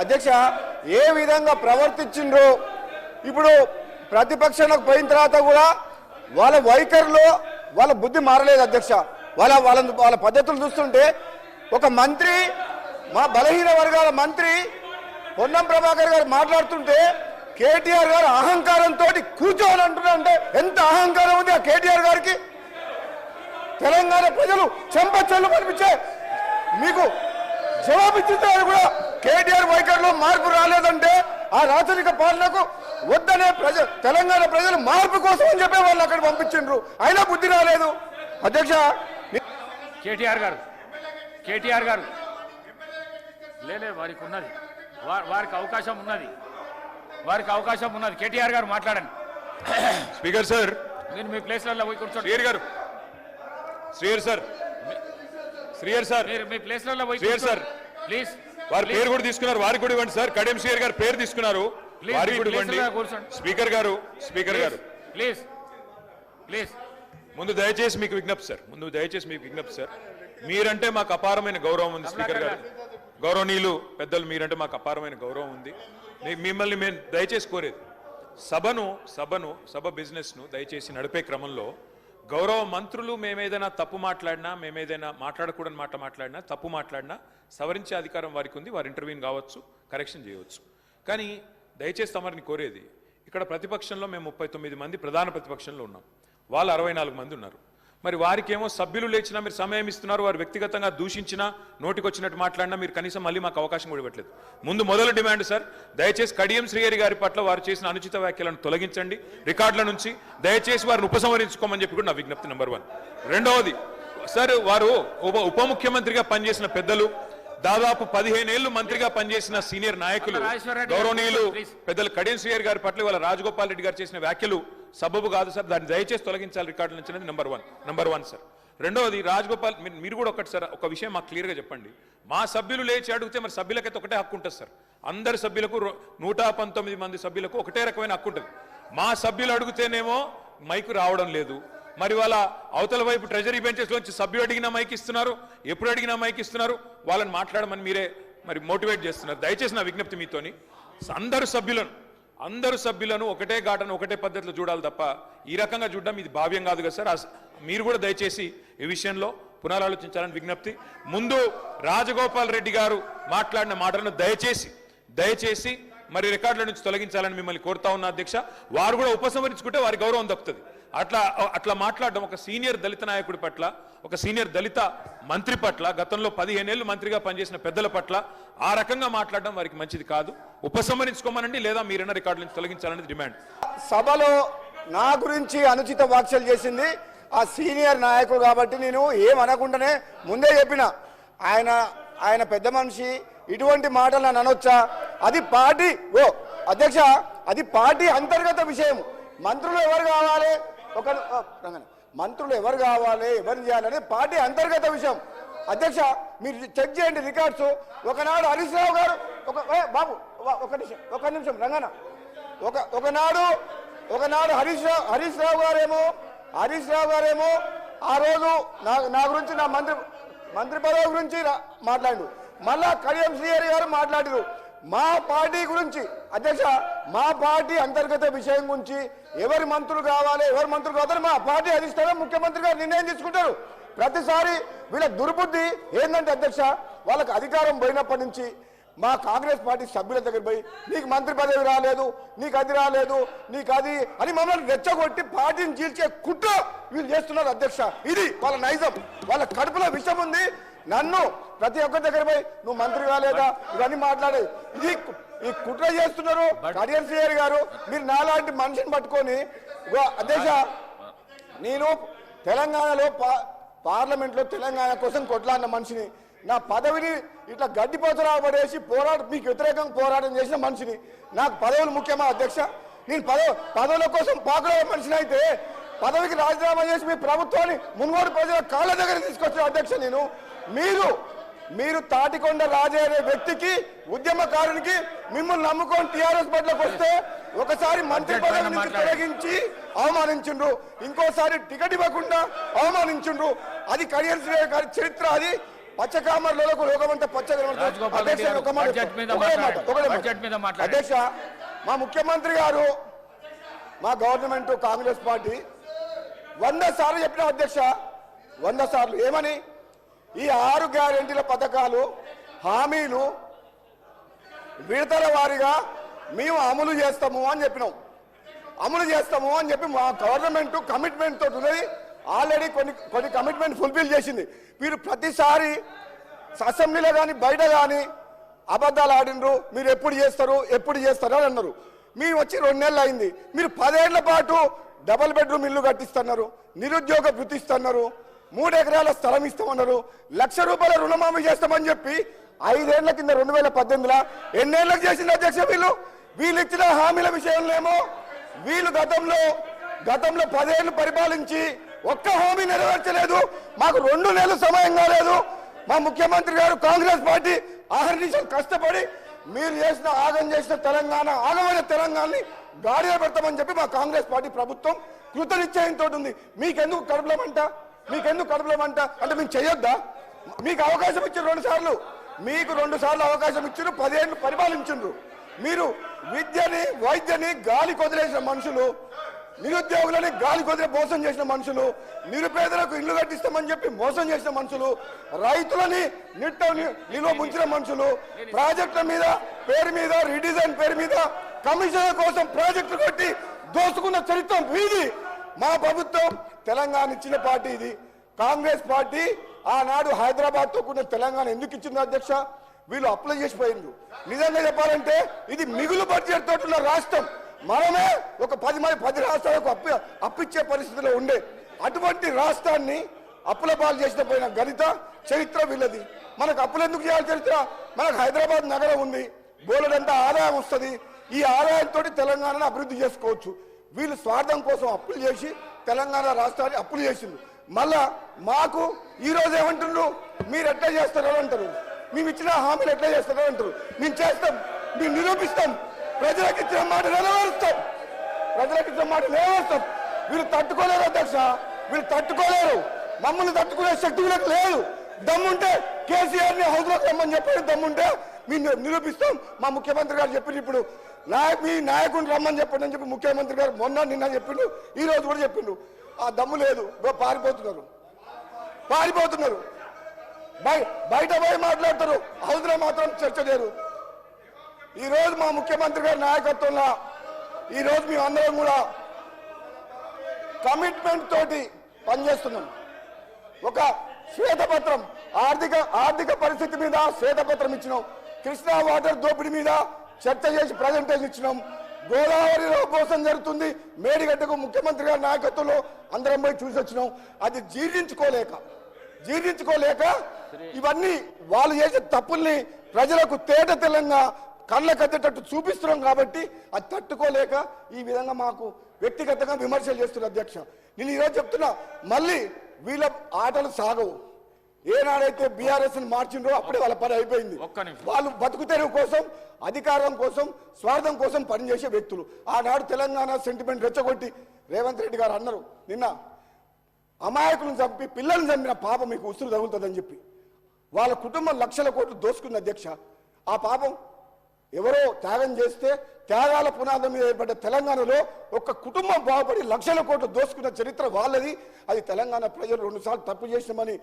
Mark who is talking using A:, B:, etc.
A: అధ్యక్ష ఏ విధంగా ప్రవర్తించిండ్రో ఇప్పుడు ప్రతిపక్షంలోకి పోయిన తర్వాత కూడా వాళ్ళ వైఖరిలో వాళ్ళ బుద్ధి మారలేదు అధ్యక్ష. వాళ్ళ పద్ధతులు చూస్తుంటే ఒక మంత్రి, మా బలహీన వర్గాల మంత్రి పొన్నం ప్రభాకర్ గారు మాట్లాడుతుంటే కేటీఆర్ గారు అహంకారంతో కూర్చోని అంటున్నారంటే ఎంత అహంకారం ఉంది ఆ కేటీఆర్ గారికి. తెలంగాణ ప్రజలు చెంపచెల్లు కనిపించే మీకు జవాబిచ్చుతారు కూడా కేటీఆర్ వైఖరిలో మార్పు రాలేదంటే ఆ రాచరిక పాలనకు వద్దనే తెలంగాణ ప్రజలు మార్పు కోసం అని చెప్పే వాళ్ళు అక్కడ పంపించిండ్రు, అయినా బుద్ధి రాలేదు అధ్యక్ష.
B: కేటీఆర్ గారు లేలే వారికి ఉన్నది, వారికి అవకాశం ఉన్నది. కేటీఆర్ గారు మాట్లాడండి.
C: స్పీకర్ సార్,
B: నేను మీ ప్లేస్లలో పోయి కూర్చోండి.
C: శ్రీయర్ గారు, శ్రీయర్ సార్
B: మీరు మీ ప్లేస్లలో పోయి
C: శ్రీయర్ సార్
B: ప్లీజ్.
C: వారి పేరు కూడా తీసుకున్నారు, వారికి కూడా ఇవ్వండి సార్. కడియం శ్రీయర్ గారు పేరు తీసుకున్నారు, వారికి కూడా ఇవ్వండి. స్పీకర్ గారు ప్లీజ్ ముందు దయచేసి మీకు విజ్ఞప్తి సార్, మీరంటే మాకు అపారమైన గౌరవం ఉంది. స్పీకర్ గారు, గౌరవనీయులు పెద్దలు, మీరంటే మాకు అపారమైన గౌరవం ఉంది. మిమ్మల్ని మేము దయచేసి కోరేది సభ బిజినెస్ను దయచేసి నడిపే క్రమంలో గౌరవ మంత్రులు మేమేదైనా తప్పు మాట్లాడినా, మేమేదైనా మాట్లాడకూడని మాట మాట్లాడినా, తప్పు మాట్లాడినా సవరించే అధికారం వారికి ఉంది. వారు ఇంటర్వ్యూన్ కావచ్చు, కరెక్షన్ చేయవచ్చు. కానీ దయచేసి తమరిని కోరేది, ఇక్కడ ప్రతిపక్షంలో మేము 39 మంది ప్రధాన ప్రతిపక్షంలో ఉన్నాం, వాళ్ళు 64 మంది ఉన్నారు. మరి వారికేమో సభ్యులు లేచినా మీరు సమయం ఇస్తున్నారు, వారు వ్యక్తిగతంగా దూషించినా, నోటికొచ్చినట్టు మాట్లాడినా మీరు కనీసం మళ్ళీ మాకు అవకాశం కూడా ఇవ్వట్లేదు. మొదలు డిమాండ్ సార్, దయచేసి కడియం శ్రీహరి గారి పట్ల వారు చేసిన అనుచిత వ్యాఖ్యలను తొలగించండి రికార్డుల నుంచి. దయచేసి వారిని ఉపసంహరించుకోమని చెప్పి కూడా నా విజ్ఞప్తి నెంబర్ 1. రెండవది సార్, వారు ఉప ముఖ్యమంత్రిగా పనిచేసిన పెద్దలు, దాదాపు 15 ఏళ్లు మంత్రిగా పనిచేసిన సీనియర్ నాయకులు, గౌరవనీయులు పెద్దలు కడియం శ్రీహరి గారి పట్ల వాళ్ళ రాజగోపాల్ రెడ్డి గారు చేసిన వ్యాఖ్యలు సబబు కాదు సార్, దాన్ని దయచేసి తొలగించాలి రికార్డుల నుంచి అనేది నెంబర్ వన్ సార్. రెండవది రాజగోపాల్, మీరు కూడా ఒకటి సార్ ఒక విషయం మాకు క్లియర్గా చెప్పండి. మా సభ్యులు లేచి అడిగితే మరి సభ్యులకైతే ఒకటే హక్కు ఉంటుంది సార్, అందరి సభ్యులకు 119 మంది సభ్యులకు ఒకటే రకమైన హక్కు ఉంటుంది. మా సభ్యులు అడిగితేనేమో మైకు రావడం లేదు, మరి వాళ్ళ అవతల వైపు ట్రెజరీ బెంచెస్ లోంచి సభ్యులు అడిగినా మైక్ ఇస్తున్నారు, ఎప్పుడు అడిగినా మైక్ ఇస్తున్నారు, వాళ్ళని మాట్లాడమని మీరే మరి మోటివేట్ చేస్తున్నారు. దయచేసి నా విజ్ఞప్తి మీతోని, అందరు సభ్యులను ఒకటే ఘాటను ఒకటే పద్ధతిలో చూడాలి తప్ప ఈ రకంగా చూడడం ఇది భావ్యం కాదు కదా సార్. మీరు కూడా దయచేసి ఈ విషయంలో పునరాలోచించాలని విజ్ఞప్తి. ముందు రాజగోపాల్ రెడ్డి గారు మాట్లాడిన మాటలను దయచేసి మరి రికార్డుల నుంచి తొలగించాలని మిమ్మల్ని కోరుతా ఉన్నా అధ్యక్ష. వారు కూడా ఉపసంహరించుకుంటే వారి గౌరవం దక్కుతుంది. అట్లా మాట్లాడడం ఒక సీనియర్ దళిత నాయకుడి పట్ల, ఒక సీనియర్ దళిత మంత్రి పట్ల, గతంలో 15 ఏళ్లు మంత్రిగా పనిచేసిన పెద్దల పట్ల ఆ రకంగా మాట్లాడడం వారికి మంచిది కాదు. ఉపసంహరించుకోమనండి, లేదా మీరైనా రికార్డుల నుంచి తొలగించాలనేది డిమాండ్.
A: సభలో నా గురించి అనుచిత వ్యాఖ్యలు చేసింది ఆ సీనియర్ నాయకుడు కాబట్టి నేను ఏమనకుండానే ముందే చెప్పిన, ఆయన పెద్ద మనిషి, ఇటువంటి మాటలు నన్ను అనొచ్చా? అది పార్టీ అధ్యక్ష, అది పార్టీ అంతర్గత విషయం. మంత్రులు ఎవరు కావాలి, ఎవరిని చేయాలనేది పార్టీ అంతర్గత విషయం అధ్యక్ష. మీరు చెక్ చేయండి రికార్డ్స్. ఒకనాడు హరీష్ రావు గారు ఒక నిమిషం రంగన, ఒకనాడు హరీష్ రావు గారేమో ఆ రోజు నా గురించి, నా మంత్రి పదవి గురించి మాట్లాడు. మళ్ళా కడియం శ్రీహరి గారు మాట్లాడారు మా పార్టీ గురించి. అధ్యక్ష, మా పార్టీ అంతర్గత విషయం గురించి ఎవరు మంత్రులు కావాలి మా పార్టీ అధిష్టానం ముఖ్యమంత్రి గారు నిర్ణయం తీసుకుంటారు. ప్రతిసారి వీళ్ళ దుర్బుద్ధి ఏంటంటే అధ్యక్ష, వాళ్ళకి అధికారం పోయినప్పటి నుంచి మా కాంగ్రెస్ పార్టీ సభ్యుల దగ్గర పోయి నీకు మంత్రి పదవి రాలేదు, నీకు అది రాలేదు, నీకు అది అని మమ్మల్ని రెచ్చగొట్టి పార్టీని చీల్చే కుట్ర వీళ్ళు చేస్తున్నారు అధ్యక్ష. ఇది వాళ్ళ నైజం, వాళ్ళ కడుపులో విషం ఉంది. నన్ను ప్రతి ఒక్కరి దగ్గర పోయి నువ్వు మంత్రి కాలేదా ఇవన్నీ మాట్లాడే ఈ కుట్ర చేస్తున్నారు కడియం శ్రీహరి గారు. మీరు నాలాంటి మనిషిని పట్టుకొని అధ్యక్ష, నేను తెలంగాణలో పార్లమెంట్లో తెలంగాణ కోసం కొట్లాడిన మనిషిని, నా పదవిని ఇట్లా గడ్డిపోతరా పడేసి మీకు వ్యతిరేకంగా పోరాటం చేసిన మనిషిని. నాకు పదవులు ముఖ్యమా అధ్యక్ష? నేను పదవుల కోసం పాకులే మనిషిని అయితే పదవికి రాజీనామా చేసి మీ ప్రభుత్వాన్ని మున్గోడు ప్రజల కాళ్ళ దగ్గర తీసుకొచ్చిన అధ్యక్ష నేను. మీరు తాటికొండ రాజే అనే వ్యక్తికి, ఉద్యమకారునికి మిమ్మల్ని నమ్ముకొని టీఆర్ఎస్ పట్లకు వస్తే ఒకసారి మంత్రి పదవి నుంచి తొలగించి అవమానించుండ్రు, ఇంకోసారి టికెట్ ఇవ్వకుండా అవమానించుండ్రు. అది కడియం శ్రీహరి గారి చరిత్ర. అది పచ్చకామర్లకు లోకమంతా పచ్చగా కనబడుతుంది.
B: రాజగోపాల్
A: అధ్యక్ష,
B: రెడ్డి గారు,
A: ఒక మాట
B: బడ్జెట్ మీద
A: ఒకటే మాట,
B: మాట్లాడండి.
A: ఒకటే మాట.
B: బడ్జెట్ మీద మాట్లాడండి.
A: అధ్యక్ష, మా ముఖ్యమంత్రి గారు మా గవర్నమెంట్ కాంగ్రెస్ పార్టీ 100 సార్లు చెప్పిన అధ్యక్ష, 100 సార్లు ఏమని ఈ 6 గ్యారెంటీల పథకాలు హామీలు విడతల వారీగా మేము అమలు చేస్తాము అని చెప్పినాం. అమలు చేస్తాము అని చెప్పి మా గవర్నమెంట్ కమిట్మెంట్ తోటి ఉన్నది. ఆల్రెడీ కొన్ని కమిట్మెంట్ ఫుల్ఫిల్ చేసింది. మీరు ప్రతిసారి అసెంబ్లీలో కానీ బయట కానీ అబద్ధాలు ఆడినరు. మీరు ఎప్పుడు చేస్తారు అని అన్నారు. మీరు వచ్చి 2 నెలలు అయింది. మీరు 10 ఏళ్ల పాటు డబుల్ బెడ్రూమ్ ఇల్లు కట్టిస్తున్నారు, నిరుద్యోగ వృత్తి ఇస్తున్నారు, 3 ఎకరాల స్థలం ఇస్తామన్నారు, ₹1,00,000 రుణమాఫీ చేస్తామని చెప్పి 5 ఏళ్ల కింద 2018లో ఎన్నేళ్లకు చేసింది అధ్యక్ష? వీళ్ళు ఇచ్చిన హామీల విషయంలో ఏమో వీళ్ళు గతంలో 10 ఏళ్లు పరిపాలించి ఒక్క హామీ నెరవేర్చలేదు. మాకు 2 నెలలు సమయం కాలేదు. మా ముఖ్యమంత్రి గారు కాంగ్రెస్ పార్టీ ఆహర్నిశలు కష్టపడి మీరు చేసిన తెలంగాణ ఆగమైన తెలంగాణని గాడిలో పెడతామని చెప్పి మా కాంగ్రెస్ పార్టీ ప్రభుత్వం కృతనిశ్చయంతో ఉంది. మీకెందుకు కడుపులో మంట అంటే మేము చేయొద్దా? మీకు అవకాశం ఇచ్చారు 2 సార్లు, మీకు 2 సార్లు అవకాశం ఇచ్చారు. 10 ఏళ్ళు పరిపాలించారు. మీరు విద్యని వైద్యని గాలి కొదిలేసిన మనుషులు, నిరుద్యోగులని గాలి కొదిలే మోసం చేసిన మనుషులు, నిరుపేదలకు ఇల్లు కట్టిస్తామని చెప్పి మోసం చేసిన మనుషులు, రైతులని నిల్వ ముంచిన మనుషులు, ప్రాజెక్టుల మీద పేరు మీద రీడిజైన్ పేరు మీద కమిషన్ల కోసం ప్రాజెక్టులు కట్టి దోసుకున్న చరిత్ర వీది. మా ప్రభుత్వం తెలంగాణ ఇచ్చిన పార్టీ ఇది. కాంగ్రెస్ పార్టీ ఆనాడు హైదరాబాద్ తో కూడిన తెలంగాణ ఎందుకు ఇచ్చింది అధ్యక్ష? వీళ్ళు అప్లై చేసిపోయింది. నిజంగా చెప్పాలంటే ఇది మిగులు బడ్జెట్ తోటి ఉన్న రాష్ట్రం. మనమే ఒక 10 రాష్ట్రాలకు అప్పిచ్చే పరిస్థితిలో ఉండే అటువంటి రాష్ట్రాన్ని అప్పుల పాలు చేసిన పోయిన గణిత చరిత్ర వీళ్ళది. మనకు అప్పులు ఎందుకు చేయాలి చరిత్ర? మనకు హైదరాబాద్ నగరం ఉంది, బోలెడంతా ఆదాయం వస్తుంది. ఈ ఆదాయంతో తెలంగాణను అభివృద్ధి చేసుకోవచ్చు. వీళ్ళు స్వార్థం కోసం అప్పులు చేసి తెలంగాణ రాష్ట్రాన్ని అప్పులు చేసింది. మళ్ళా మాకు ఈరోజు ఏమంటున్నారు? మీరు ఎట్లా చేస్తారో అంటారు, మేము ఇచ్చిన హామీలు ఎట్లా చేస్తారో అంటారు. మేము చేస్తాం, మేము నిరూపిస్తాం, ప్రజలకు ఇచ్చిన మాట నెరవేరుస్తాం. వీళ్ళు తట్టుకోలేరు అధ్యక్ష, వీళ్ళు తట్టుకోలేరు. మమ్మల్ని తట్టుకునే శక్తి వీళ్ళకి లేదు. దమ్ముంటే కేసీఆర్ ని హౌస్లోకి రమ్మని చెప్పండి. దమ్ముంటే మేము నిరూపిస్తాం. మా ముఖ్యమంత్రి గారు చెప్పిండు, ఇప్పుడు మీ నాయకుడిని రమ్మని చెప్పండి అని చెప్పి ముఖ్యమంత్రి గారు నిన్న చెప్పిండు, ఈ రోజు కూడా చెప్పిండు. ఆ దమ్ము లేదు, పారిపోతున్నారు. బయట పోయి మాట్లాడతారు, హౌస్లో మాత్రం చర్చ లేరు. ఈ రోజు మా ముఖ్యమంత్రి గారి నాయకత్వంలో ఈ రోజు మేము అందరం కూడా కమిట్మెంట్ తోటి పనిచేస్తున్నాం. ఒక శ్వేతపత్రం ఆర్థిక పరిస్థితి మీద శ్వేతపత్రం ఇచ్చినాం. కృష్ణా వాటర్ దోపిడీ మీద చర్చ చేసి ప్రజెంటేషన్ ఇచ్చినాం. గోదావరిలో మోసం జరుగుతుంది, మేడిగడ్డకు ముఖ్యమంత్రి గారి నాయకత్వంలో అందరం పోయి చూసి వచ్చినాం. అది జీర్ణించుకోలేక ఇవన్నీ వాళ్ళు చేసే తప్పుల్ని ప్రజలకు తేట తెల్లంగా కళ్ళ కట్టేటట్టు చూపిస్తున్నాం. కాబట్టి అది తట్టుకోలేక ఈ విధంగా మాకు వ్యక్తిగతంగా విమర్శలు చేస్తున్నారు అధ్యక్ష. నేను ఈరోజు చెప్తున్నా, మళ్ళీ వీళ్ళ ఆటలు సాగవు. ఏనాడైతే బీఆర్ఎస్ మార్చిండ్రో అప్పుడే వాళ్ళ పని అయిపోయింది. వాళ్ళు బతుకు తెరువు కోసం, అధికారం కోసం, స్వార్థం కోసం పనిచేసే వ్యక్తులు. ఆనాడు తెలంగాణ సెంటిమెంట్ రెచ్చగొట్టి రేవంత్ రెడ్డి గారు అన్నారు, నిన్న అమాయకులను చంపి పిల్లల్ని చంపిన పాపం మీకు ఉసురు తగులుతుందని చెప్పి వాళ్ళ కుటుంబం లక్షల కోట్లు దోసుకుంది అధ్యక్ష. ఆ పాపం ఎవరో త్యాగం చేస్తే త్యాగాల పునాదం మీద ఏర్పడ్డ తెలంగాణలో ఒక కుటుంబం బాగుపడి లక్షల కోట్లు దోసుకున్న చరిత్ర వాళ్ళది. అది తెలంగాణ ప్రజలు 2 సార్లు తప్పు చేసినామని